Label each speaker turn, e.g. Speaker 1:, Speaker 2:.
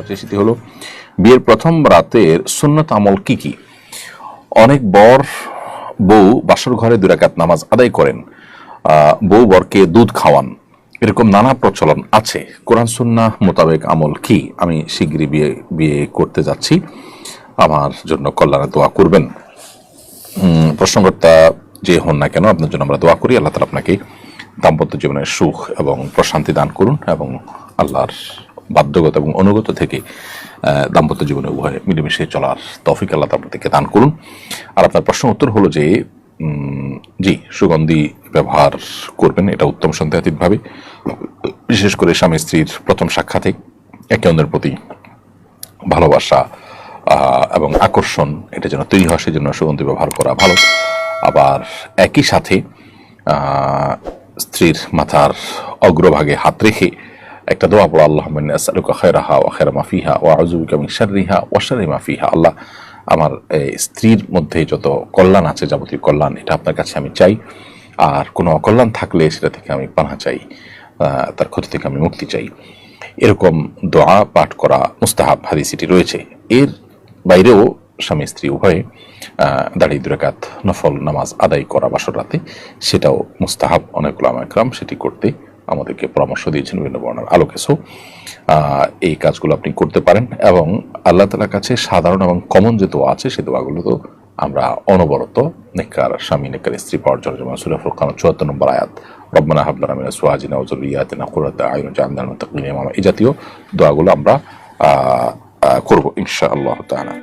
Speaker 1: হচ্ছে সেটি হলো বিয়ের প্রথম রাতের সুন্নত আমল কি কি। অনেক বর বউ বাসর ঘরে 2 রাকাত নামাজ আদায় করেন, বউ বরকে দুধ খাওয়ান, এরকম নানা প্রচলন আছে। কোরআন সুন্নাহ মোতাবেক আমল কি? আমি শীঘ্রই বিয়ে করতে যাচ্ছি, আমার জন্য কল্যাণে দোয়া করবেন। প্রশ্নকর্তা যে হন না কেন, আপনার জন্য আমরা দোয়া করি। আল্লাহ তাআলা আপনাকে দাম্পত্য জীবনের সুখ এবং প্রশান্তি দান করুন এবং আল্লাহর বাধ্যগত এবং অনুগত থেকে দাম্পত্য জীবনে উভয়ে মিলেমিশে চলার তৌফিক আল্লাহ আপনাদেরকে দান করুন। আর আপনার প্রশ্ন উত্তর হলো যে জি, সুগন্ধি ব্যবহার করবেন, এটা উত্তম সন্দেহাতীতভাবে, বিশেষ করে স্বামী স্ত্রীর প্রথম সাক্ষাতে একে অন্যের প্রতি ভালোবাসা এবং আকর্ষণ এটা যেন তৈরি হয়, সেজন্য সুগন্ধি ব্যবহার করা ভালো। আবার একই সাথে স্ত্রীর মাথার অগ্রভাগে হাত রেখে একটা দোয়া পড়া, আল্লাহুম্মা ইন্নী আসআলুকা খায়রাহা ওয়া খায়রা মা ফিহা ওয়া আউযু বিকা মিন শাররিহা ওয়া শাররি মা ফিহা। আল্লাহ, আমার স্ত্রীর মধ্যে যত কল্যাণ আছে, যাবতীয় কল্যাণ, এটা আপনার কাছে আমি চাই, আর কোনো অকল্যাণ থাকলে সেটা থেকে আমি পানাহ চাই, তার ক্ষতি থেকে আমি মুক্তি চাই। এরকম দোয়া পাঠ করা মুস্তাহাব, হাদিসটি রয়েছে। এর বাইরেও স্বামী স্ত্রী উভয়ে দাঁড়িয়ে 2 রাকাত নফল নামাজ আদায় করা বাসর রাতে, সেটাও মুস্তাহাব। অনেক উলামা ইকরাম সেটি করতে আমাদেরকে পরামর্শ দিয়েছেন বিভিন্ন বর্ণনার আলোকে। এই কাজগুলো আপনি করতে পারেন এবং আল্লাহ তাআলার কাছে সাধারণ এবং কমন যে দোয়া আছে সেই দোয়াগুলো তো আমরা অনবরত নেককার স্বামী নেককার স্ত্রী পাওয়ার জন্য, যেমন সূরা ফুরকান 74 নম্বর আয়াত, রব্বানা হাব লানা মিন আজওয়াজিনা ওয়া যুররিয়্যাতিনা কুররাতা আয়ুন ওয়াজআলনা লিল মুত্তাকিনা ইমামা, এই জাতীয় দোয়াগুলো আমরা করব ইনশাআল্লাহ তাআলা।